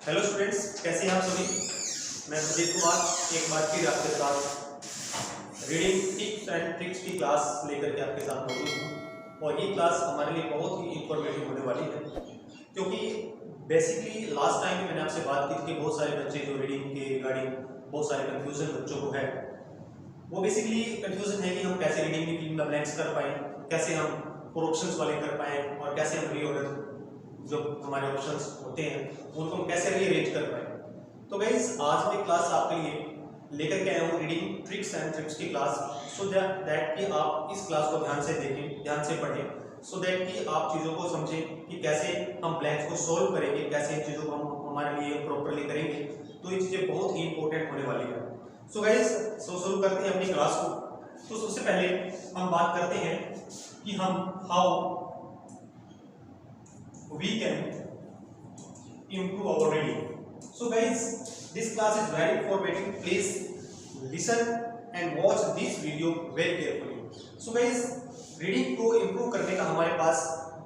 Hello students, कैसे हैं आप सभी। मैं प्रदीप कुमार एक बार फिर आपके साथ रीडिंग टिप्स एंड ट्रिक्स की क्लास लेकर के आपके साथ मौजूद हूँ। और ये क्लास हमारे लिए बहुत ही इंफॉर्मेटिव होने वाली है, क्योंकि बेसिकली लास्ट टाइम मैंने आपसे बात की थी कि बहुत सारे बच्चे जो रीडिंग के रिगार्डिंग बहुत सारे कन्फ्यूजन बच्चों को है। वो बेसिकली कन्फ्यूजन है कि हम कैसे रीडिंग में फिल द ब्लैंक्स कर पाएँ, कैसे हम प्रोऑप्शंस वाले कर पाएँ और कैसे हम रीऑर्डर जो हमारे ऑप्शंस होते हैं उनको हम कैसे रीअरेंज कर पाएँ। तो गाइस आज मैं क्लास आपके लिए लेकर के आया हूँ रीडिंग ट्रिक्स एंड ट्रिप्स की क्लास, सो दैट कि आप इस क्लास को ध्यान से देखें, ध्यान से पढ़ें, सो दैट कि आप चीज़ों को समझें कि कैसे हम ब्लैंक्स को सोल्व करेंगे, कैसे इन चीज़ों को हम हमारे लिए प्रॉपरली करेंगे। तो ये चीज़ें बहुत ही इंपॉर्टेंट होने वाली है। सो गाइस शुरू करते हैं अपनी क्लास को। तो सबसे पहले हम बात करते हैं कि हम how we can improve our reading. So guys, this class is very informative. Please listen and watch this video very carefully. So guys, reading को इम्प्रूव करने का हमारे पास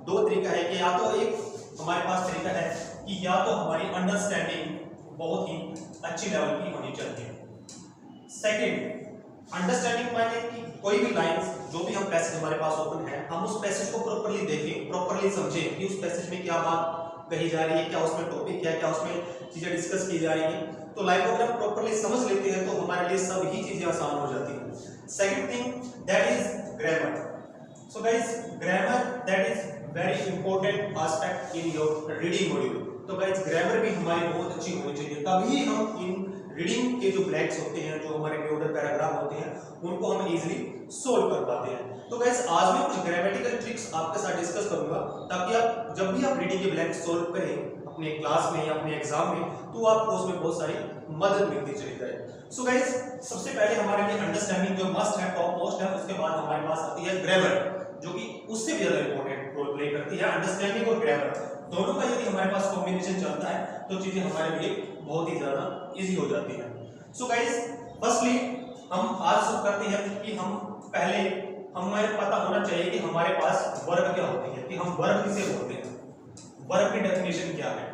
दो तरीका है कि या तो एक हमारे पास तरीका है कि या तो हमारी अंडरस्टैंडिंग बहुत ही अच्छी लेवल की होनी चाहिए। सेकंड, अंडरस्टैंडिंग माने कि कोई भी लाइंस जो भी हम पैसेज हमारे पास ओपन है, हम उस पैसेज को प्रॉपर्ली देखें, प्रॉपर्ली समझें कि उस पैसेज में क्या बात कही जा रही है, क्या उसमें टॉपिक क्या है, क्या उसमें चीजें डिस्कस की जा रही हैं। तो लाइन को अगर हम प्रॉपर्ली समझ लेते हैं तो हमारे लिए सब ही चीजें आसान हो जाती हैं। Second thing that is grammar. So guys, grammar that is very important aspect in your reading module. तो गाइस ग्रामर भी हमारी बहुत अच्छी होनी चाहिए, तभी हम इन रीडिंग के जो ब्लैंक्स होते हैं, जो हमारे रीऑर्डर पैराग्राफ होते हैं, उनको हम इजीली सोल्व कर पाते हैं। तो गाइस आज मैं कुछ ग्रामेटिकल ट्रिक्स आपके साथ डिस्कस करूंगा, ताकि आप जब भी आप रीडिंग के ब्लैंक्स सोल्व करें अपने क्लास में या अपने एग्जाम में, तो आपको उसमें बहुत सारी मदद मिलती चली जाए। सो गाइस सबसे पहले हमारे लिए अंडरस्टैंडिंग जो मस्ट है, टॉप मोस्ट है, उसके बाद हमारे पास आती है ग्रामर, जो कि उससे भी ज्यादा इंपॉर्टेंट रोल प्ले करती है। अंडरस्टैंडिंग और ग्रामर दोनों का यदि हमारे पास कॉम्बिनेशन चलता है तो चीजें हमारे लिए बहुत ही ज्यादा इजी हो जाती है। सो गाइस फर्स्टली हम आज शुरू करते हैं कि हम पहले हमें पता होना चाहिए कि हमारे पास वर्ब क्या होती है, कि हम वर्ब किसे बोलते हैं, वर्ब की डेफिनेशन क्या है।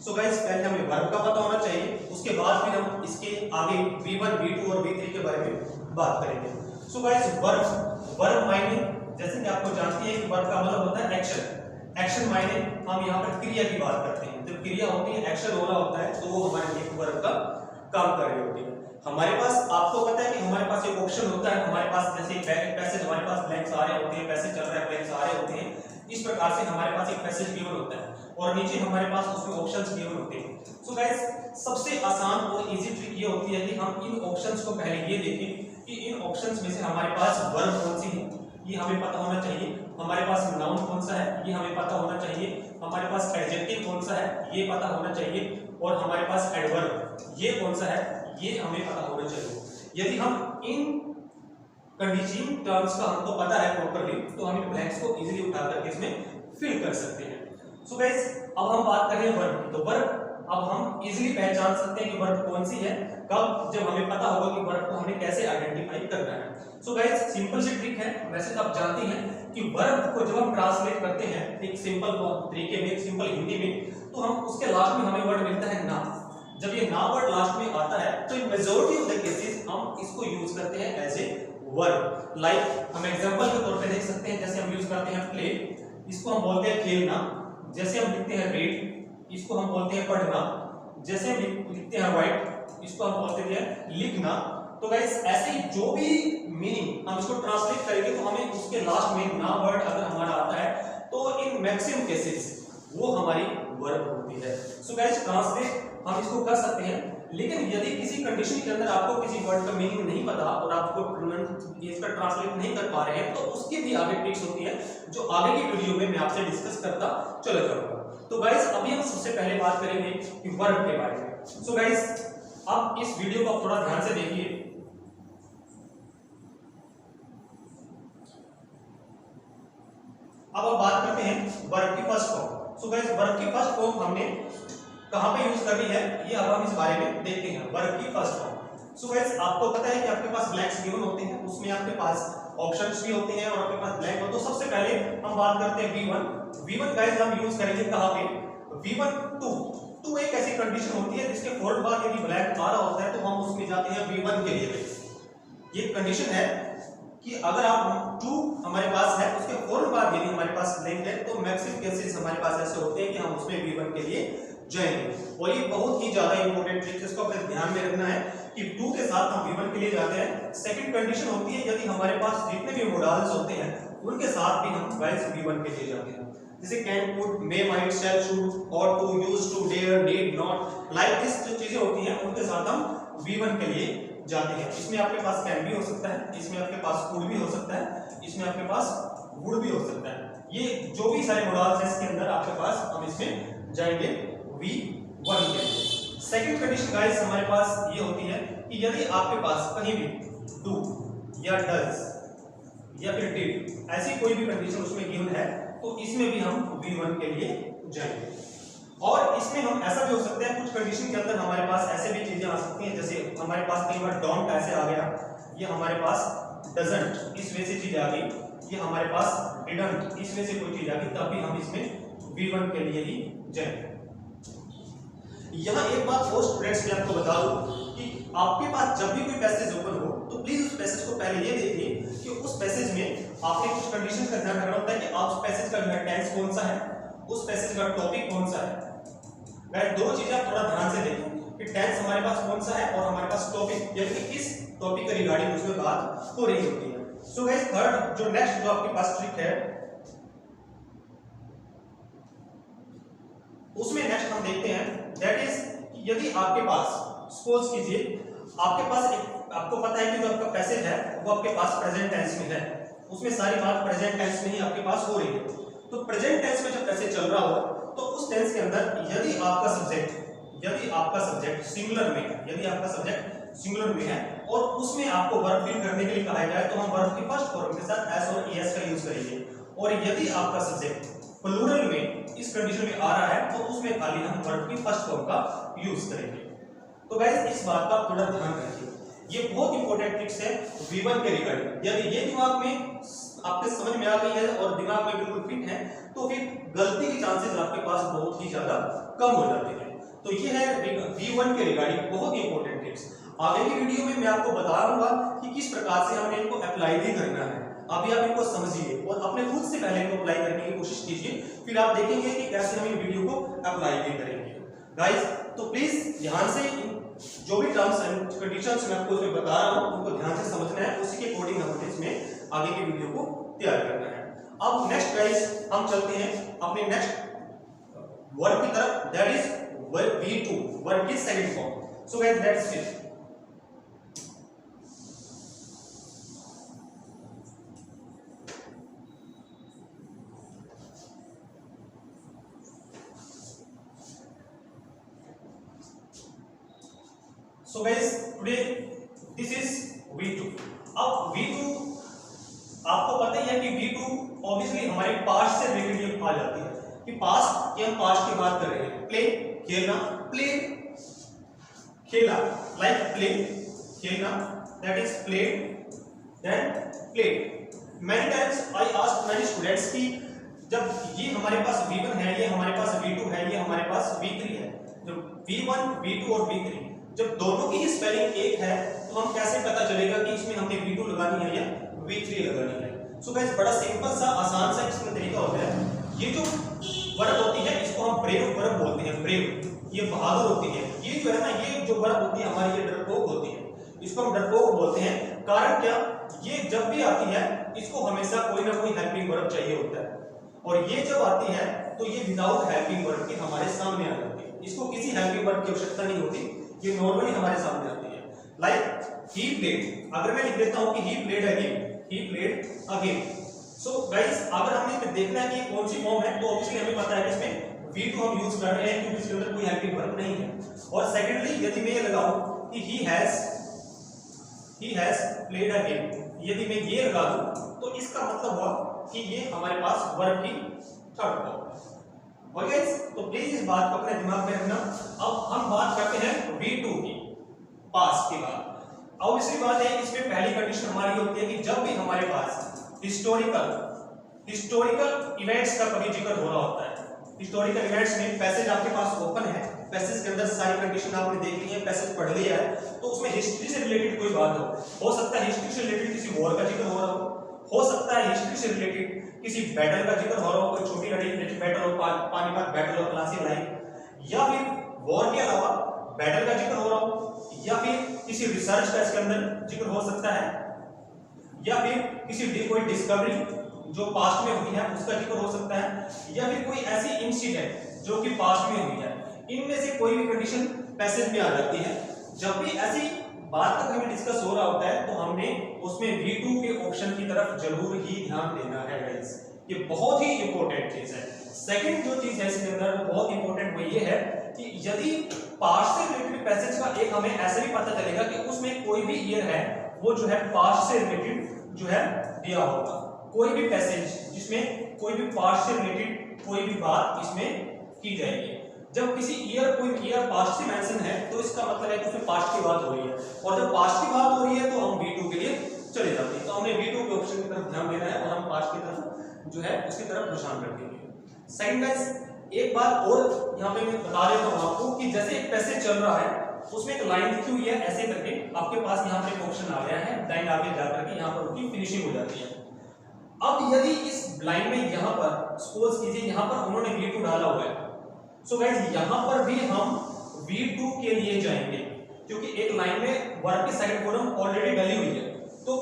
सो गाइस पहले हमें वर्ब का पता होना चाहिए, उसके बाद फिर हम इसके आगे V1, V2 और V3 के बारे में बात करेंगे। सो गाइस वर्ब मायने जैसे कि आपको जानती है कि वर्ब का मतलब होता है एक्शन। एक्शन मायने हम यहाँ पर क्रिया की बात करते हैं। जब क्रिया होती है, एक्शन हो रहा होता है, तो वो हमारे लिए वर्ब का काम कर रही होती है। हमारे पास आपको पता है कि हमारे पास एक ऑप्शन होता है, हमारे पास जैसे पैसेज हमारे पास ब्लैंक्स आ रहे होते हैं, पैसेज चल रहा है ब्लैंक्स आ रहे होते हैं, इस प्रकार से हमारे पास एक पैसेज गिवन होता है और नीचे हमारे पास उसमें ऑप्शंस गिवन होते हैं। सो गाइस सबसे आसान और इजी ट्रिक ये होती है कि हम इन ऑप्शंस को पहले ये देखें कि इन ऑप्शंस में से हमारे पास वर्ब कौन सी है, ये हमें पता होना चाहिए। हमारे पास नाउन कौन सा है, ये हमें पता होना चाहिए। हमारे पास एडजेक्टिव कौन सा है, ये पता होना चाहिए। और हमारे पास एडवर्ब ये कौन सा है, ये हमें पता होना चाहिए। यदि हम इन कंडीशनिंग टर्म्स का हमको पता है प्रॉपर्ली, तो हम इन ब्लैंक्स को इजीली उठा करके इसमें फिल कर सकते हैं। सो गाइस अब हम बात करें वर्ब की। तो वर्ब अब हम इजीली पहचान सकते हैं कि वर्ब कौन सी है, कब, जब हमें पता होगा कि वर्ब को हमें कैसे आइडेंटिफाई करना है। सो गाइस सिंपल सी ट्रिक है, वैसे तो आप जानते हैं कि वर्ब को जब हम ट्रांसलेट करते हैं एक सिंपल तरीके में, सिंपल हिंदी में, तो हम उसके लास्ट में हमें वर्ड मिलता है ना। जब ये ना वर्ड लास्ट में आता है तो इन मेजॉरिटी ऑफ द केसेस हम इसको यूज करते हैं एज ए वर्ब। लाइक हम एग्जांपल के तौर पे देख सकते हैं, जैसे हम यूज करते हैं प्ले, इसको हम बोलते हैं खेलना। जैसे हम लिखते हैं रीड, इसको हम बोलते हैं पढ़ना। जैसे हम लिखते हैं राइट, इसको हम बोलते हैं लिखना। तो गाइस ऐसे ही जो भी मीनिंग हम इसको ट्रांसलेट करेंगे तो हमें उसके लास्ट में ना वर्ड अगर हमारा आता है तो इन मैक्सिमम केसेस वो हमारी वर्ब होती है। सो गाइस ट्रांसलेट हम इसको कर सकते हैं, लेकिन यदि किसी कंडीशन के अंदर आपको किसी वर्ड का मीनिंग नहीं पता और आपको इसका ट्रांसलेट नहीं कर पा रहे हैं, तो उसकी भी आगे ट्रिक्स होती है जो आगे की वीडियो में मैं आपसे डिस्कस करता चला जाऊंगा। तो गाइस अभी हम सबसे पहले बात करेंगे कि वर्ब के बारे में। सो गाइस अब इस वीडियो को थोड़ा ध्यान से देखिए। अब हम बात करते हैं वर्ब की first form. So guys verb की फर्स्ट फॉर्म हमने कहां पे यूज करनी है, ये अब हम इस बारे में देखते हैं। वर्ब की फर्स्ट फॉर्म। सो गाइस आपको पता है कि आपके पास ब्लैंक्स गिवन होते हैं, उसमें आपके पास ऑप्शंस भी होते हैं और आपके पास ब्लैंक हो। तो सबसे पहले हम बात करते हैं V1 गाइस हम यूज करेंगे कहां पे, V1 टू तो एक ऐसी कंडीशन होती है जिसके फौरन बाद यदि ब्लैंक आ रहा होता है तो हम उसमें जाते हैं V1 के लिए। ये कंडीशन है कि अगर आप 2 हमारे पास है उसके फौरन बाद यदि हमारे पास ब्लैंक है तो मैक्सिमम केसेस हमारे पास ऐसे होते हैं कि हम उसमें V1 के लिए जाएंगे। और ये बहुत ही ज्यादा इंपॉर्टेंट ट्रिक है, इसको अपने ध्यान में रखना है कि 2 के साथ हम V1 के लिए जाते हैं। सेकंड कंडीशन होती है यदि हमारे पास जितने भी मॉडल्स होते हैं उनके साथ भी हम गाइस V1 के लिए जाते हैं, जैसे can, could, may, might, shall, should, ought to, use to, dare, need, not, like this जो चीजें होती हैं उनके साथ हम V1 के लिए जाते हैं। इसमें आपके पास कैन भी हो सकता है, इसमें आपके पास कुड भी हो सकता है, इसमें आपके पास वुड भी हो सकता है। ये जो भी सारे मॉडल्स हैं इसके अंदर आपके पास हम इसमें जाएंगे V1 के लिए। सेकंड कंडीशन गाइस हमारे पास ये होती है कि यदि आपके पास कहीं भी डू या डज या फिर डिड ऐसी कोई भी कंडीशन उसमें गिवन है तो इसमें भी हम V1 के लिए जाएंगे। और इसमें हम ऐसा भी हो सकता है कुछ कंडीशन के अंदर हमारे पास ऐसे भी चीजें आ सकती हैं, जैसे हमारे पास कई बार डोंट ऐसे आ गया, ये हमारे पास डजंट इस वे से चीज आ गई, ये हमारे पास डिडंट इस वे से कोई चीज आ गई, तब भी हम इसमें V1 के लिए ही जाएंगे। यहाँ एक बात और स्टूडेंट्स मैं आपको बता दूं कि आपके पास जब भी कोई पैसेज ओपन हो तो प्लीज उस पैसेज को पहले ये देखिए कि उस पैसेज में आपने कुछ कंडीशंस का ध्यान रखना होता है कि आप उस पैसेज का टेंस कौन सा है, उस पैसेज का टॉपिक कौन सा है। गाइस दो चीजें आप थोड़ा ध्यान से देखें कि टेंस हमारे पास कौन सा है और हमारे पास टॉपिक यानी कि किस टॉपिक के रिगार्डिंग उसमें बात हो रही होती है। सो गाइस थर्ड जो नेक्स्ट जो आपके पास ट्रिक है उसमें नेक्स्ट हम देखते हैं दैट इज यदि आपके पास सपोज कीजिए आपके पास एक आपको पता है कि जो आपका पैसेज है वो आपके पास प्रेजेंट टेंस में है, उसमें सारी बात प्रेजेंट टेंस में ही आपके पास हो रही है। तो प्रेजेंट टेंस में जब पैसेज चल रहा हो तो उस टेंस के अंदर यदि आपका सब्जेक्ट सिंगुलर में है, यदि आपका सब्जेक्ट सिंगुलर में है और उसमें आपको वर्ब फिल करने के लिए कहा जाए तो हम वर्ब के फर्स्ट फॉर्म के साथ एस और ईएस का यूज करेंगे। और यदि आपका सब्जेक्ट प्लूरल में इस कंडीशन में आ रहा है तो उसमें खाली हम वर्ब की फर्स्ट फॉर्म का यूज करेंगे। तो गाइस इस बात का थोड़ा ध्यान रखिए, ये बहुत इंपॉर्टेंट ट्रिक्स है V1 के रिगार्डिंग। यदि ये दिमाग में आपके समझ में आ गई है और दिमाग में बिल्कुल फिट है तो फिर गलती के चांसेस आपके पास बहुत ही ज्यादा कम हो जाते हैं। तो ये है V1 के रिगार्डिंग बहुत ही इंपॉर्टेंट टिप्स। आगे की वीडियो में मैं आपको बता दूंगा कि किस प्रकार से हमें इनको अप्लाई भी करना है। अभी आप इनको समझिए और अपने खुद से पहले इनको अप्लाई करने की कोशिश कीजिए, फिर आप देखेंगे कि कैसे हम इन वीडियो को अप्लाई भी करेंगे। गाइस तो प्लीज ध्यान से जो भी टर्म्स एंड कंडीशंस मैं आपको इसमें बता रहा हूं उनको ध्यान से समझना है, उसी के अकॉर्डिंग हमें इसमें आगे की वीडियो को तैयार करना है। अब नेक्स्ट गाइस हम चलते हैं अपने नेक्स्ट वर्ब की तरफ, that is verb V2, verb की second form. So guys let's see. So guys today this is V2। अब V2 आपको पता ही है कि V2 ऑब्वियसली हमारे पास्ट से रिलेटेड आ जाती है कि पास्ट की हम पास्ट की बात कर रहे हैं। प्ले खेलना, प्ले खेला, लाइक प्ले खेलना, that is played, then played. Many times I ask many students कि जब ये हमारे पास V1 है, ये हमारे पास V2 है, ये हमारे पास V3 है, जब V1 V2 और V3 जब दोनों की ही स्पेलिंग एक है तो हम कैसे पता चलेगा कि इसमें हमने V2 लगानी है या V3 लगानी है। सो गाइस बड़ा सिंपल सा आसान सा इसमें तरीका होता है। ये जो वर्ब होती है इसको हम ब्रेव वर्ब बोलते हैं, ब्रेव ये बहादुर होती है। ये जो है ना ये जो वर्ब होती है हमारी ये डरपोक होती है, इसको हम डरपोक बोलते हैं। कारण क्या, ये जब भी आती है इसको हमेशा कोई ना कोई हेल्पिंग वर्ब चाहिए होता है और ये जब आती है तो ये विदाउट हेल्पिंग वर्ब के हमारे सामने आ जाती है, इसको किसी हेल्पिंग वर्ब की आवश्यकता नहीं होती, ये नॉर्मली हमारे सामने आती है। लाइक ही प्लेड, अगर मैं लिख देता हूं कि he played again, he played again. So guys अगर हमने इसमें देखना है कि कौन सी फॉर्म है तो ऑब्वियसली हमें पता है कि इसमें V2 हम यूज कर रहे हैं क्योंकि इसके अंदर कोई हेल्पिंग वर्ब नहीं है। और सेकेंडली यदि मैं ये लगाऊं कि ही हैज प्लेड अगेन, यदि मैं ये लगा दूं तो इसका मतलब हुआ कि ये हमारे पास वर्ब की थर्ड फॉर्म है। और गाइस तो प्लीज इस बात को अपने दिमाग में रखना। अब हम बात करते हैं V2 की, पास्ट की बात। ऑब्वियसली बात है इसमें पहली कंडीशन हमारी होती है कि जब भी हमारे पास हिस्टोरिकल इवेंट्स का कभी जिक्र हो रहा होता है, हिस्टोरिकल इवेंट्स में पैसेज आपके पास ओपन है पैसेज के अंदर सारी कंडीशन आपने देख ली है, पैसेज पढ़ लिया है, तो उसमें हिस्ट्री से रिलेटेड कोई बात हो सकता है हिस्ट्री से रिलेटेड किसी वॉर का जिक्र हो सकता है हिस्ट्री से रिलेटेड किसी बैटल का जिक्र हो रहा हो, कोई छोटी लड़ी बैटल हो, पानीपत बैटल हो, प्लासी लाइन, या फिर वॉर के अलावा बैटल का जिक्र हो रहा हो, या फिर किसी रिसर्च का इसके अंदर जिक्र हो सकता है, या फिर किसी कोई डिस्कवरी जो पास्ट में हुई है उसका जिक्र हो सकता है, या फिर कोई ऐसी इंसिडेंट जो कि पास्ट में हुई है। इनमें से कोई भी कंडीशन पैसेज में आ जाती है। जब भी ऐसी बात तक हमें डिस्कस हो रहा होता है तो हमने उसमें V2 के ऑप्शन की तरफ जरूर ही ध्यान देना है गाइस, ये बहुत ही इंपॉर्टेंट चीज है। सेकंड जो चीज है इसके अंदर बहुत इंपॉर्टेंट वो ये है कि यदि पास्ट से रिलेटेड पैसेज का एक हमें ऐसे भी पता चलेगा कि उसमें कोई भी ईयर है वो जो है पास्ट से रिलेटेड जो है दिया होगा, कोई भी पैसेज जिसमें कोई भी पास्ट से रिलेटेड कोई भी बात इसमें की जाएगी। जब किसी ईयर कोई ईयर पास्ट से मेंशन है तो इसका मतलब है कि उसमें पास्ट की बात हो रही है, और जब पास्ट की बात हो रही है तो हम V2 के लिए चले जाते हैं। तो हमने V2 के ऑप्शन की तरफ ध्यान देना है और हम पास्ट की तरफ जो है उसकी तरफ निशान कर देंगे। सेकंड गाइस, एक बात और यहाँ पे मैं बता देता हूँ आपको कि जैसे एक पैसेज चल रहा है उसमें एक लाइन लिखी हुई है ऐसे करके, आपके पास यहाँ पे एक ऑप्शन आ गया है, लाइन आगे जाकर के यहाँ पर उसकी फिनिशिंग हो जाती है। अब यदि इस लाइन में यहाँ पर सपोज कीजिए यहाँ पर उन्होंने V2 डाला हुआ है, सो गाइस यहाँ पर भी हम V2 के लिए जाएंगे क्योंकि एक लाइन में वर्ब की सेकंड फॉर्म ऑलरेडी डली हुई है। तो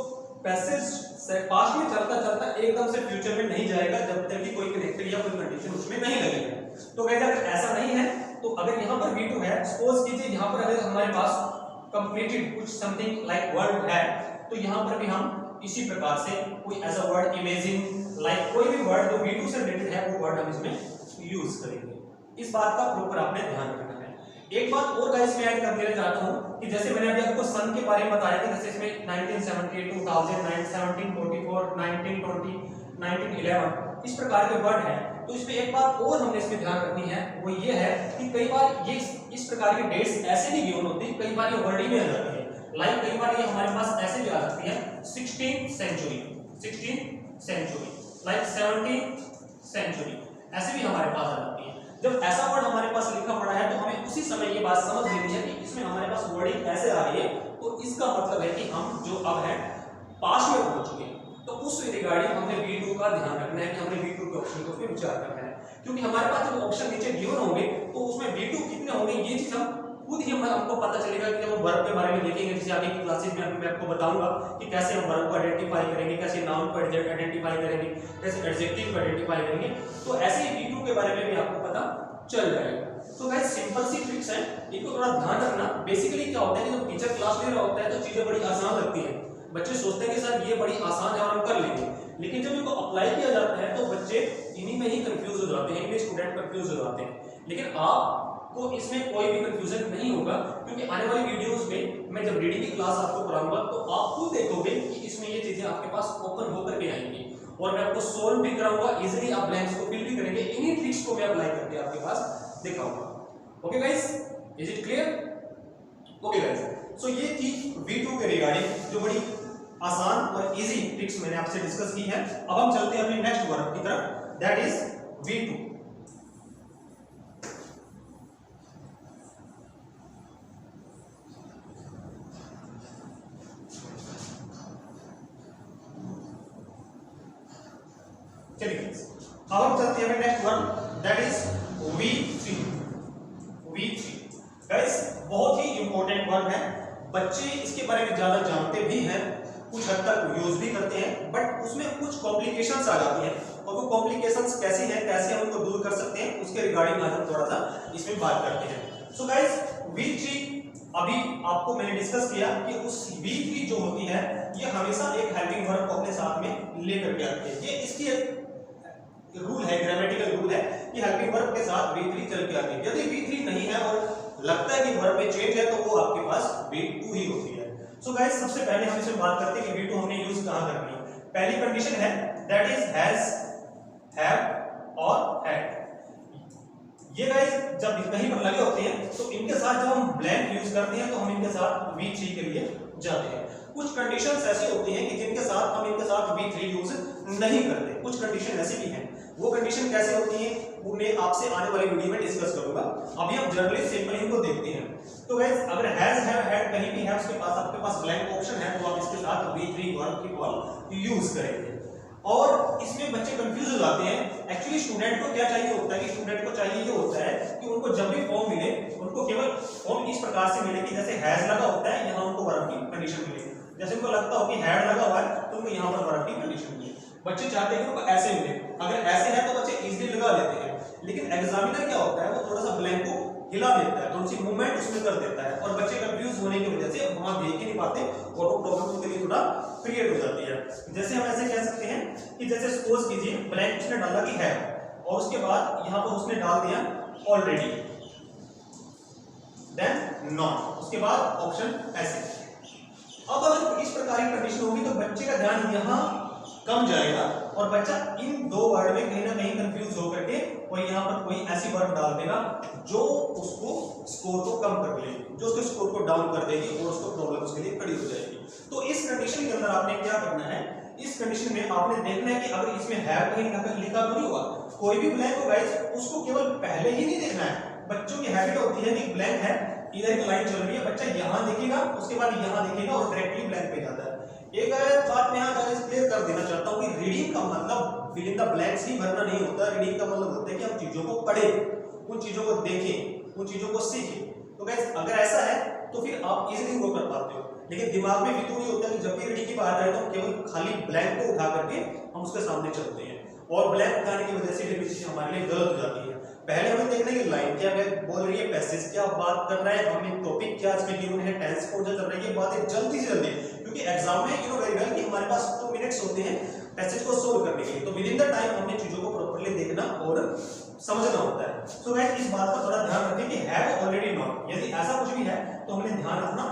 पैसेज पास्ट में चलता चलता एकदम से फ्यूचर में नहीं जाएगा जब तक कि कोई कनेक्टर या कोई कंडीशन उसमें नहीं लगेगा। तो गाइस अगर ऐसा नहीं है तो अगर यहाँ पर V2 है, सपोज कीजिए यहाँ पर अगर हमारे पास कंप्लीटेड कुछ समथिंग लाइक वर्ड है तो यहाँ पर भी हम इसी प्रकार से कोई ऐसा वर्ड इमेजिन लाइक कोई भी वर्ड जो V2 से रिलेटेड है वो वर्ड हम इसमें यूज करेंगे। इस बात का प्रॉपर आपने ध्यान रखना है। एक बात और गाइस मैं ऐड कर देना चाहता हूं कि जैसे मैंने अभी आपको सन के बारे में बताया कि जैसे इसमें 1970, 2000, 1744, 1920, 1911 इस प्रकार के वर्ड हैं, तो इसमें एक बात और हमने इसमें ध्यान रखनी है वो ये है कि कई बार ये इस प्रकार की डेट्स ऐसे नहीं गिवन होती, कई बार ये वर्ड ही में आ जाती है। लाइक कई बार ये हमारे पास ऐसे भी आ सकती है 16th century, like 17th century, ऐसे भी हमारे पास आ जाती है। जब ऐसा वर्ड हमारे पास लिखा पड़ा है तो हमें उसी समय ये बात समझ लेनी है कि इसमें हमारे पास वर्डिंग ऐसे आ रही है तो इसका मतलब है कि हम जो अब है पास्ट में पहुंच चुके हैं। तो उस रिगार्डिंग हमने V2 का ध्यान रखना है कि हमने V2 के ऑप्शन को विचार करना है, क्योंकि हमारे पास जब ऑप्शन नीचे गिवन होंगे तो उसमें V2 कितने होंगे ये चीज हम खुद ही हमको पता चलेगा कि जब हम वर्ब के बारे में देखेंगे। जैसे आगे की क्लासेस में मैं आपको बताऊंगा कि कैसे हम वर्ब को आइडेंटिफाई करेंगे, कैसे नाउन को आइडेंटिफाई करेंगे, कैसे एडजेक्टिव को आइडेंटिफाई करेंगे, तो ऐसे ही V2 के बारे में भी आपको पता चल जाएगा। तो गाइस सिंपल सी ट्रिक्स हैं, इनको थोड़ा ध्यान रखना। बेसिकली क्या होता है कि जब टीचर क्लास ले रहा होता है तो चीजें बड़ी आसान लगती हैं, बच्चे सोचते हैं कि सर ये बड़ी आसान है और हम कर लेंगे, लेकिन जब इनको अप्लाई किया जाता है तो बच्चे इन्हीं में ही कंफ्यूज हो जाते हैं, इनमें स्टूडेंट कंफ्यूज हो जाते हैं। लेकिन आपको इसमें कोई भी कंफ्यूजन नहीं होगा, क्योंकि आने वाली वीडियोस में मैं जब रीडिंग की क्लास आपको कराऊंगा तो आप खुद देखोगे कि इसमें ये चीजें आपके पास ओपन होकर के आएंगी और मैं आपको सोल्व भी कराऊंगा, इजीली आप ब्लैंक्स को फिल भी करेंगे। इन्हीं ट्रिक्स को मैं अप्लाई करके आपके पास दिखाऊंगा। Okay guys, is it clear? Okay guys, so ये थी V2 के रिगार्डिंग जो बड़ी आसान और इजी ट्रिक्स मैंने आपसे डिस्कस की है। अब हम चलते हैं अपने नेक्स्ट वर्ब की तरफ, दैट इज V2। चलिए अब हम चलते हैं अपने next verb, that is V3। Guys बहुत ही इंपॉर्टेंट वर्ब है, बच्चे इसके बारे में ज्यादा जानते भी हैं, कुछ हद तक यूज भी करते हैं, बट उसमें कुछ कॉम्प्लिकेशंस आ जाती हैं और वो कॉम्प्लिकेशंस कैसी हैं, कैसे हम उनको दूर कर सकते हैं, उसके रिगार्डिंग आज हम थोड़ा सा इसमें बात करते हैं। सो गाइस V3 अभी आपको मैंने डिस्कस किया कि उस V3 जो होती है ये हमेशा एक हेल्पिंग वर्ब को अपने साथ में लेकर के आती है। ये इसकी एक रूल है, ग्रामेटिकल रूल है कि हेल्पिंग वर्ब के साथ V3 चल के आती है। यदि V3 नहीं है और लगता है कि वर्ब में चेंज है तो वो आपके पास V2 ही होती है। सो गाइस सबसे पहले हम इसमें बात करते हैं कि V2 हमने यूज कहां करनी है। पहली कंडीशन है दैट इज हैज, हैव और हैड। ये गाइस जब कहीं पर लगे होते हैं तो इनके साथ जब हम ब्लैंक यूज करते हैं तो हम इनके साथ V3 के लिए जाते हैं। कुछ कंडीशंस ऐसी होती हैं कि जिनके साथ हम इनके साथ V3 यूज नहीं करते, कुछ कंडीशन ऐसी भी हैं। वो कंडीशन कैसे होती है उन्हें आपसे आने वाली वीडियो में डिस्कस करूंगा। अभी हम जनरली सिंपल इनको देखते हैं। तो गाइस अगर हैज हैव हैड कहीं भी है उसके पास आपके पास ब्लैंक ऑप्शन है तो आप इसके साथ V3 वर्ब की कॉल यूज करेंगे। और इसमें बच्चे कंफ्यूज हो जाते हैं। एक्चुअली स्टूडेंट को क्या चाहिए होता है कि स्टूडेंट को चाहिए ये होता है कि उनको जब भी फॉर्म मिले उनको केवल फॉर्म इस प्रकार से मिले कि जैसे हैज लगा होता है यहाँ उनको वर्ब की कंडीशन मिले, जैसे उनको लगता हो कि हैड लगा हुआ है तो उनको यहाँ पर वर्ब की कंडीशन मिले। बच्चे चाहते हैं कि उनको ऐसे मिले, अगर ऐसे है तो बच्चे इजीली लगा लेते हैं, लेकिन एग्जामिनर क्या होता है वो थोड़ा सा ब्लैंक को हिला देता है, थोड़ी सी मूवमेंट उसमें कर देता है और बच्चे कंफ्यूज होने की वजह से वहां देख ही नहीं पाते और वो प्रॉब्लम उनके लिए थोड़ा क्रिएट हो जाती है। जैसे हम ऐसे कह सकते हैं कि जैसे सपोज कीजिए ब्लैंक उसने डाला कि है और उसके बाद यहां पर उसने डाल दिया ऑलरेडी, देन नॉट, उसके बाद ऑप्शन ऐसे। अब अगर इस प्रकार की कंडीशन होगी तो बच्चे का ध्यान यहां कम जाएगा और बच्चा इन दो वर्ड में कहीं ना कहीं कंफ्यूज होकर के और यहाँ पर कोई ऐसी वर्ड डाल देगा जो उसको स्कोर को कम कर लेगी, जो उसके स्कोर को डाउन कर देगी और उसको प्रॉब्लम उसके लिए खड़ी हो जाएगी। तो इस कंडीशन के अंदर आपने क्या करना है, इस कंडीशन में आपने देखना है कि अगर इसमें है कहीं लिखा तो नहीं हुआ, कोई भी ब्लैंक हो गाइस उसको केवल पहले ही नहीं देखना है। बच्चों की हैबिट होती है कि ब्लैंक है, इधर एक लाइन चल रही है, बच्चा यहाँ देखेगा उसके बाद यहाँ देखेगा और डायरेक्टली ब्लैंक पे जाता है। एक बात मैं यहाँ क्लियर कर देना चाहता हूँ कि रीडिंग का मतलब फिल इन द ब्लैंक्स ही भरना नहीं होता। रीडिंग का मतलब होता है कि हम चीजों को पढ़ें, उन चीजों को देखें, उन चीजों को सीखें। तो गाइस अगर ऐसा है तो फिर आप इजीली वो कर पाते हो, लेकिन दिमाग में फितूर ये होता है कि जब भी रीडिंग की बात आए तो हम केवल खाली ब्लैंक को उठा करके हम उसके सामने चलते हैं और ब्लैंक उठाने की वजह से फिर चीजें हमारे लिए गलत हो जाती है। पहले हमें देखना है कि लाइन क्या बोल रही है, पैसेज क्या बात कर रहा है, हमें टॉपिक क्या इसमें गिवन है, टेंस कौन सा चल रहा है, ये बातें जल्दी से जल्दी, क्योंकि एग्जाम में यू नो वेरी वेल कि हमारे पास 2 मिनट्स होते हैं पैसेज को सोल्व करने के लिए, तो विद इन द टाइम हमने चीजों को प्रॉपर्ली देखना और समझना होता है। सो गाइस इस बात का थोड़ा ध्यान रखें कि हैव ऑलरेडी नॉट, यदि ऐसा कुछ भी है तो हमें ध्यान रखना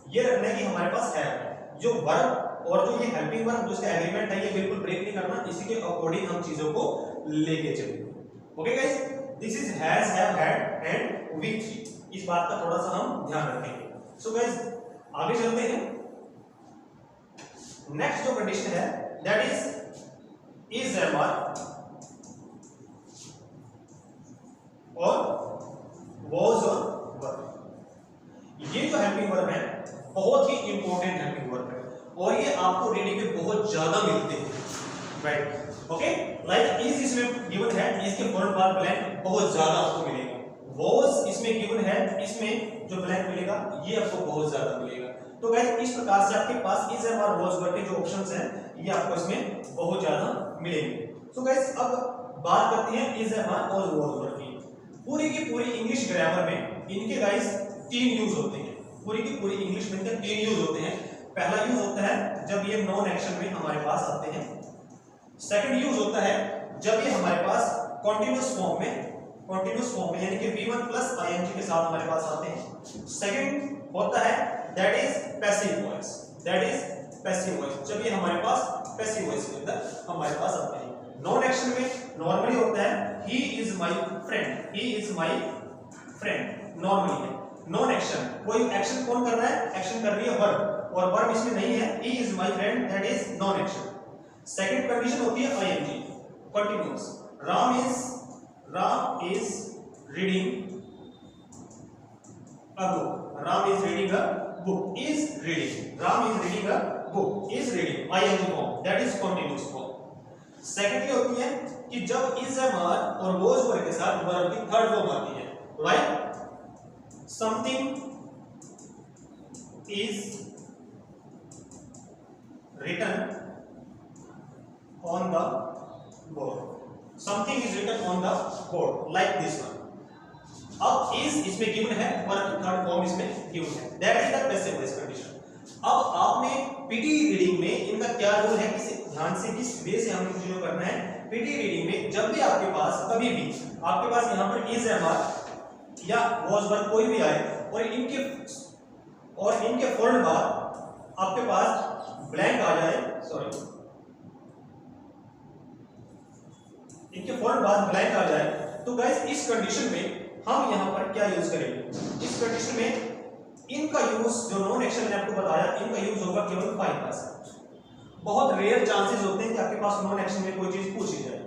ये रखना है कि हमारे पास है जो वर्ब और जो ये हेल्पिंग वर्ब जो इसका एग्रीमेंट है ये बिल्कुल ब्रेक नहीं करना, इसी के अकॉर्डिंग हम चीजों को लेके चलेंगे। Okay guys, this is has have had and V3, इस बात का थोड़ा सा हम ध्यान रखेंगे। सो गाइस आगे चलते हैं। नेक्स्ट जो कंडीशन है दैट इज एमआर और वाज और वर। ये जो हेल्पिंग वर्ब है बहुत ही इंपॉर्टेंट हेल्पिंग वर्ब है और ये आपको रीडिंग में बहुत ज्यादा मिलते हैं, राइट। ओके, लाइक इज इसमें गिवन है, इसके फॉरन बाद ब्लैंक बहुत ज्यादा आपको मिलेगा। वाज इसमें गिवन है, इसमें जो ब्लैंक मिलेगा ये आपको बहुत ज्यादा मिलेगा। तो गाइस इस प्रकार से आपके पास इज एम और वाज वर के जो ऑप्शंस हैं ये आपको इसमें बहुत ज्यादा मिलेंगे। सो गाइस अब बात करते हैं इज एम और वाज वर की। पूरी की पूरी इंग्लिश ग्रामर में इनके गाइस 3 यूज होते हैं। पूरी की पूरी इंग्लिश में इनके 3 यूज होते हैं। पहला यूज होता है जब ये नॉन एक्शन में हमारे पास आते हैं। सेकंड यूज होता है जब ये हमारे पास कॉन्टिन्यूअस फॉर्म में यानी कि V1 प्लस ing के साथ हमारे पास आते हैं। सेकंड होता है दैट इज पैसिव वॉइस, जब ये हमारे पास पैसिव वॉइस के अंदर हमारे पास आते हैं। नॉन एक्शन में नॉर्मली होता है he is my friend, normally है। नॉन एक्शन कोई एक्शन कौन कर रहा है, एक्शन कर रही है वर्ब और वर्ब इसमें नहीं है, he is my friend, that is non action. Second condition होती है ing, continuous. Ram is reading a book, Ram is reading a book, is reading a book, is reading ing form, that is continuous form. Secondly होती है कि जब is am are और was were के साथ verb की थर्ड फॉर्म आती है, right. Something is written on the board, something is written on the board like this one। अब is इसमें given है, वर्ब की थर्ड फॉर्म इसमें given है, that is the passive voice condition। अब आपने पीटी रीडिंग में इनका क्या रोल है, किस ध्यान से किस वे से हमें चीजों करना है। पीटी रीडिंग में जब भी आपके पास कभी भी आपके पास यहाँ पर is एम आर या was वर्ब कोई भी आए और इनके फौरन बाद आपके पास ब्लैंक आ जाए, इनके फौरन बाद ब्लैंक आ जाए, तो गाइस इस कंडीशन में हम यहां पर क्या यूज करेंगे। इस कंडीशन में इनका यूज जो नॉन एक्शन मैंने आपको बताया इनका यूज होगा केवल 5%। बहुत रेयर चांसेस होते हैं कि आपके पास नॉन एक्शन में कोई चीज पूछी जाए।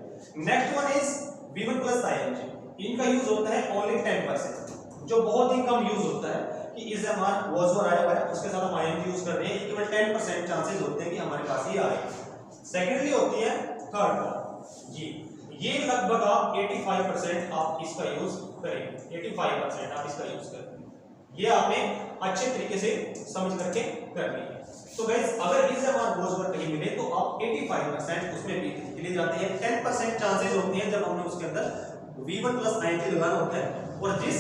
Next one is V1 plus ING, इनका यूज होता है ओनली 10%, जो बहुत ही कम यूज होता है कि इज हमारा वाज और आया हुआ है उसके साथ हम ING यूज कर रहे हैं, केवल 10% चांसेस होते हैं कि हमारे पास ये आए। सेकेंडली होती है थर्ड फॉर्म जी, ये लगभग आप 85% आप इसका यूज करेंगे, 85% आप इसका यूज करेंगे। ये आपने अच्छे तरीके से समझ करके करनी है। तो गाइस अगर इस हमारा रोज वर्क कहीं मिले तो आप 85% उसमें भी के लिए जाते हैं। 10% चांसेस होते हैं जब हमने उसके अंदर V1 प्लस ING लगाना होता है, और जिस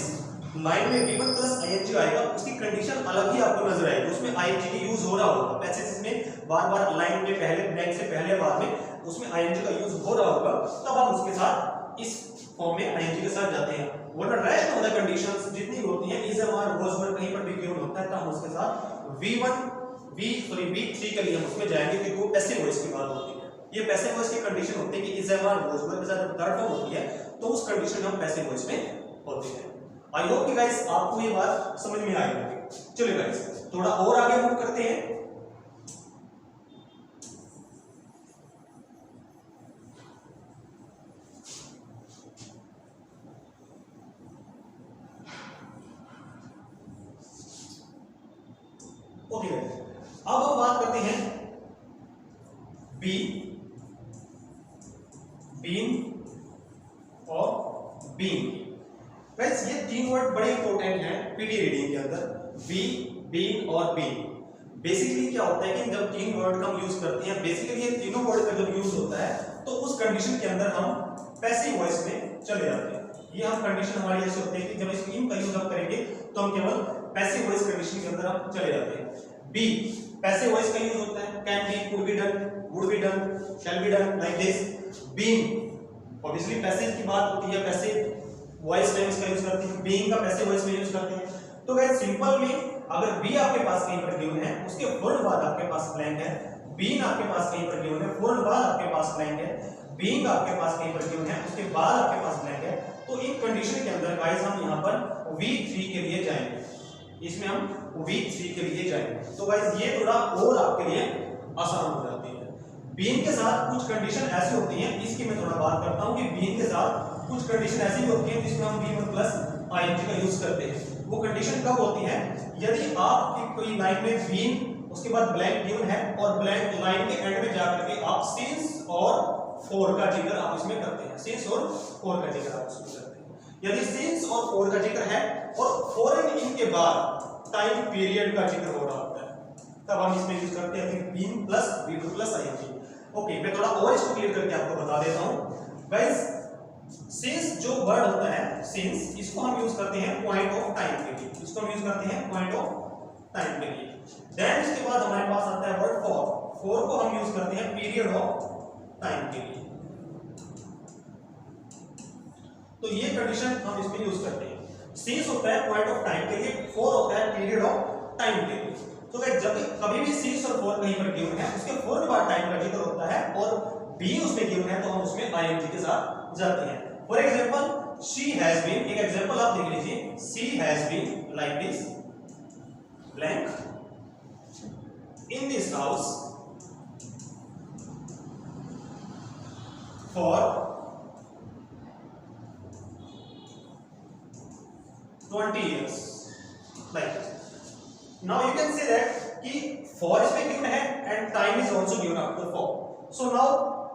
लाइन में V1 प्लस ING आएगा उसकी कंडीशन अलग ही आपको नजर आएगी, उसमें ING का यूज हो रहा होगा। पैसेज में बार बार लाइन के पहले ब्लैंक से पहले बाद में उसमें ING का यूज हो रहा होगा, तब आप उसके साथ इस फॉर्म में ING के साथ जाते हैं। वरना रेस्ट ऑफ द कंडीशंस जितनी होती हैं इज हमारा रोज वर्क कहीं पर भी गिवन होता है तो हम उसके साथ V3 के लिए हम उसमें जाएंगे, क्योंकि वो पैसिव वॉइस की बात होती है। ये पैसिव वॉइस की कंडीशन होती है कि इज हमारा रोज वर्क के साथ जब थर्ड फॉर्म होती है तो उस कंडीशन में हम पैसिव वॉइस में होते हैं। आई होप कि गाइस आपको ये बात समझ में आई होगी। चलिए गाइस थोड़ा और आगे मूव करते हैं। ओके अब हम बात करते हैं बी, बीन और बीन। गाइस ये तीन वर्ड बड़े इंपॉर्टेंट हैं पीडी रीडिंग के अंदर, बी, बीन और बीन। बेसिकली क्या होता है कि जब तीन वर्ड का हम यूज करते हैं, बेसिकली ये तीनों वर्ड का जब यूज होता है तो उस कंडीशन के अंदर हम पैसिव वॉइस में चले जाते हैं। ये हम कंडीशन हमारी ऐसे होती है कि जब इसको इन का यूज हम करेंगे तो हम केवल पैसिव वॉइस कंडीशन के अंदर हम चले जाते हैं। बी पैसिव वॉइस का यूज होता है, can be, could be done, would be done, shall be done, like this. Being obviously passive की बात होती है, पैसिव वॉइस में इसका यूज करते हैं, बीइंग का पैसिव वॉइस में यूज करते हैं। तो गाइस सिंपल में अगर बी आपके पास कहीं पर गिवन है उसके फौरन बाद आपके पास ब्लैंक है, बीइंग आपके पास कहीं पर गिवन है फौरन बाद आपके पास ब्लैंक है, बीइंग आपके पास कहीं पर गिवन है उसके बाद आपके पास ब्लैंक है, तो इन कंडीशन के अंदर गाइस हम यहां पर V3 के लिए जाएंगे, इसमें हम V3 के लिए जाएंगे। तो गाइस ये थोड़ा और आपके लिए आसान हो जाती है। बीइंग के साथ कुछ कंडीशन ऐसी होती हैं, इसकी मैं थोड़ा बात करता हूं कि बीइंग के साथ कुछ कंडीशन ऐसी भी होती है जिसमें हम V1 प्लस ING का यूज करते हैं। वो कंडीशन कब होती है, यदि आपकी कोई लाइन में बीन उसके बाद ब्लैंक गिवन है और ब्लैंक लाइन के एंड में जाकर के आप सिंस और फॉर का जिक्र आप इसमें करते हैं, सिंस और फॉर का जिक्र आप इसमें करते हैं। यदि सिंस और फॉर का जिक्र है और फॉरन इनके बाद टाइम पीरियड का जिक्र हो रहा होता है तब हम इसमें यूज करते हैं been plus V2 plus ING। Okay मैं थोड़ा और इसको क्लियर करके आपको बता देता हूं। गाइस सिंस जो वर्ड होता है सिंस, इसको हम यूज करते हैं पॉइंट ऑफ टाइम के लिए, इसको हम यूज करते हैं पॉइंट ऑफ टाइम के लिए। देन इसके बाद हमारे पास आता है वर्ड फॉर, फॉर को हम यूज करते हैं पीरियड ऑफ टाइम के लिए। तो ये कंडीशन हम इसमें यूज करते हैं। सिंस होता है पॉइंट ऑफ टाइम के लिए, फॉर होता है पीरियड ऑफ टाइम के लिए। तो गाइस जब कभी भी सिंस और फॉर कहीं पर गिवन है उसके फौरन बाद टाइम का जिक्र होता है और बी उसमें गिवन है तो हम उसमें ING के साथ जाते हैं। For example she has been, एक एग्जांपल आप देख लीजिए, she has been like this blank in this house for 20 years like this. Now you can say that कि for इसमें given है and time is also given after for. So now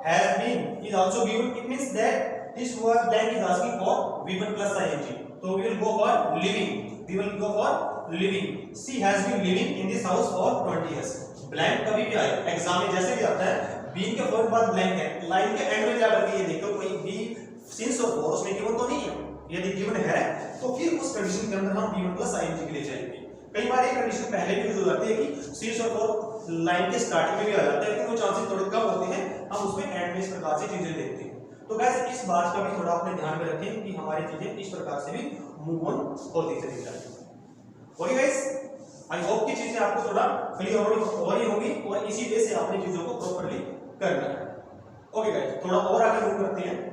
has been is also given. It means that this word blank is asking for V1 plus ING. So we will go for living. We will go for living. She has been living in this house for 20 years. Blank कभी भी आए exam में जैसे भी आता है been के फौरन बाद ब्लैंक है, लाइन के एंड में जाकर के ये देखो कोई भी सिंस और फॉर उसमें गिवन तो नहीं है। यदि गिवन है तो फिर उस कंडीशन के अंदर हम V1 प्लस ING के लिए जाएंगे। कई बार ये कंडीशन पहले भी यूज हो जाती है कि सिंस और फॉर लाइन के स्टार्टिंग में भी आ जाता है, लेकिन वो चांसेस थोड़े कम होते हैं, हम उसमें एंड में इस प्रकार से चीजें देखते हैं। तो गाइस इस बात का भी थोड़ा अपने ध्यान में रखें कि हमारी चीजें इस प्रकार से भी मूव ऑन होती चली जाएगी। ओके गाइस आई होप की चीजें आपको थोड़ा क्लियर हो रही होगी और इसी वे से आपने चीजों को प्रॉपर्ली करना है। ओके गाइस थोड़ा और आगे मूव करते हैं।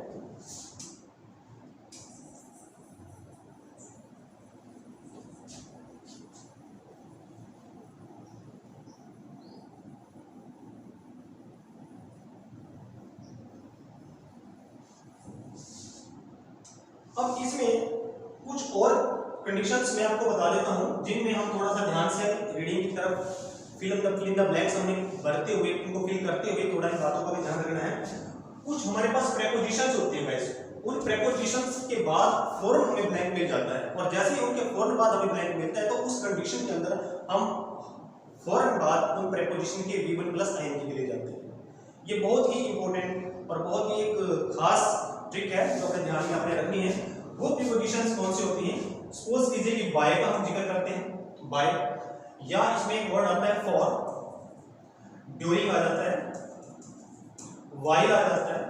अब इसमें कुछ और कंडीशंस मैं आपको बता देता हूं जिनमें हम थोड़ा सा ध्यान से रीडिंग की तरफ फिल इन द ब्लैंक्स हमने भरते हुए उनको फिल करते हुए थोड़ा इन बातों का भी ध्यान रखना है। कुछ हमारे पास प्रेपोजिशंस होती हैं गाइस, उन प्रेपोजिशंस के बाद फौरन हमें ब्लैंक मिल जाता है और जैसे ही उनके फौरन बाद हमें ब्लैंक मिलता है तो उस कंडीशन के अंदर हम फौरन बाद उन प्रेपोजिशन के V1 प्लस ing के लिए जाते हैं। ये बहुत ही इंपॉर्टेंट और बहुत ही एक खास ट्रिक है जो अपने ध्यान में आपने रखनी है। वो प्रीपोजिशंस कौन सी होती हैं? सपोज कीजिए कि बाय का हम जिक्र करते हैं, बाय, या इसमें एक वर्ड आता है फॉर, ड्यूरिंग आ जाता है, व्हाइल आ जाता है,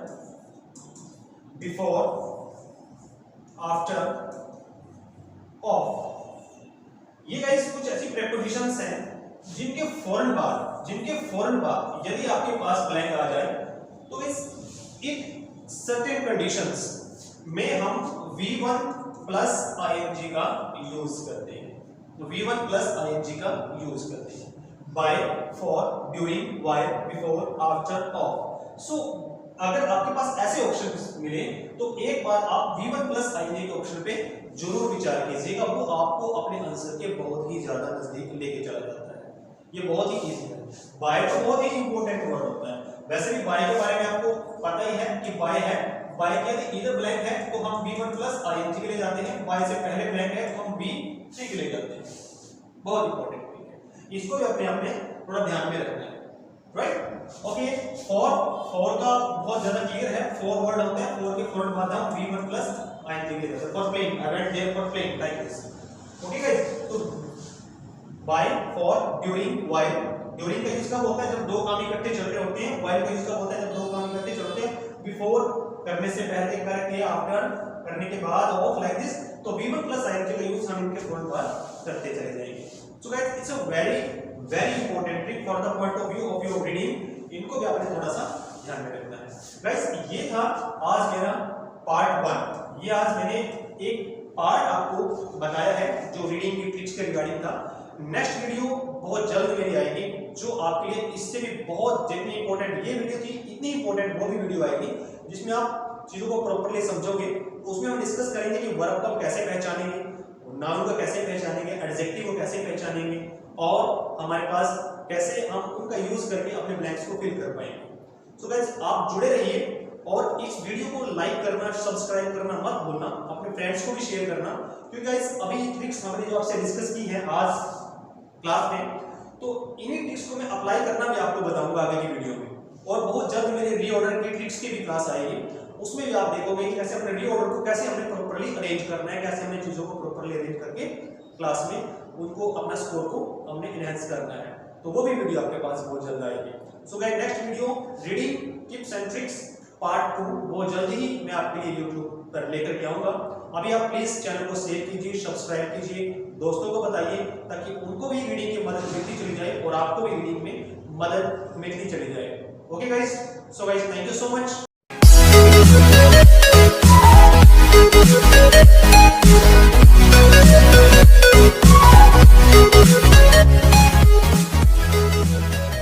बिफोर, आफ्टर, ऑफ। ये गाइस कुछ ऐसी प्रीपोजिशंस हैं जिनके फौरन बाद यदि आपके पास ब्लैंक आ जाए तो इस इन सर्टेन कंडीशंस में हम V1 प्लस ing का यूज करते हैं। तो V1 प्लस ing का यूज करते हैं by, for, during, while, before, after, of. So अगर आपके पास ऐसे ऑप्शंस मिले तो एक बार आप V1 प्लस ing के ऑप्शन पे जरूर विचार कीजिएगा, वो आपको अपने आंसर के बहुत ही ज्यादा नजदीक लेके चला जाता है। ये बहुत ही इजी है। बाय तो बहुत ही इंपॉर्टेंट वर्ड होता है। वैसे भी बाय के बारे में आपको पता ही है कि बाय है, बाय के यदि इधर ब्लैंक है तो हम V1 प्लस ing के लिए जाते हैं, बाय से पहले ब्लैंक है तो हम V3 के लिए जाते हैं। बहुत इंपॉर्टेंट है, इसको भी अपने आप में थोड़ा ध्यान में रखना है, राइट? ओके, फॉर का बहुत ज्यादा क्लियर है, फॉर वर्ड होता है, फॉर के फौरन बाद हम V1 प्लस ing के लिए जाते हैं। For playing, I went there for playing like this. Okay guys, तो by, for, during, while. During का यूज कब होता है? जब दो काम इकट्ठे चल रहे होते हैं। व्हाइल का यूज कब होता है? जब दो काम इकट्ठे चल रहे हैं। बिफोर करने से पहले करके, आफ्टर करने के बाद, ऑफ, लाइक दिस। तो V1 प्लस ing का यूज हम इनके फौरन बाद करते चले जाएंगे। So guys, it's a very important trick for the point of view of your reading. इनको भी आपने थोड़ा सा ध्यान में रखना है। गाइस, ये था आज मेरा पार्ट 1। ये आज मैंने एक पार्ट आपको बताया है जो रीडिंग की ट्रिक्स के रिगार्डिंग था। नेक्स्ट वीडियो बहुत जल्द मेरी आएगी जो आपके लिए इससे भी बहुत जितनी इंपॉर्टेंट ये वीडियो थी इतनी इंपॉर्टेंट वो भी वीडियो आएगी जिसमें आप चीजों को प्रॉपर्ली समझोगे। उसमें हम डिस्कस करेंगे कि वर्ब को कैसे पहचानेंगे, नाउन को कैसे पहचानेंगे, एडजेक्टिव को कैसे पहचानेंगे और हमारे पास कैसे हम उनका यूज करके अपने ब्लैंक्स को फिल कर पाएंगे। सो गाइस, आप जुड़े रहिए और इस वीडियो को लाइक करना, सब्सक्राइब करना मत भूलना, अपने फ्रेंड्स को भी शेयर करना, क्योंकि गाइस अभी ट्रिक्स हमने जो आपसे डिस्कस की है आज क्लास में, तो इन्हीं ट्रिक्स को मैं अप्लाई करना भी आपको बताऊंगा आगे की वीडियो में। और बहुत जल्द मेरे रीऑर्डर की ट्रिक्स की भी क्लास आएगी, उसमें भी आप देखोगे कि कैसे अपने रीऑर्डर को कैसे हमें प्रॉपर्ली अरेंज करना है, कैसे हमें चीजों को प्रॉपर्ली अरेंज करके क्लास में उनको अपना स्कोर को हमने एनहांस करना है। तो वो भी वीडियो आपके पास बहुत जल्द आएगी। So guys, next video reading tips and tricks part 2 बहुत जल्दी ही मैं आपके लिए यूट्यूब पर लेकर के आऊंगा। अभी आप प्लीज चैनल को शेयर कीजिए, सब्सक्राइब कीजिए, दोस्तों को बताइए ताकि उनको भी रीडिंग की मदद मिलती चली जाए और आपको भी रीडिंग में मदद मिलती चली जाए। Okay guys, so guys, thank you so much.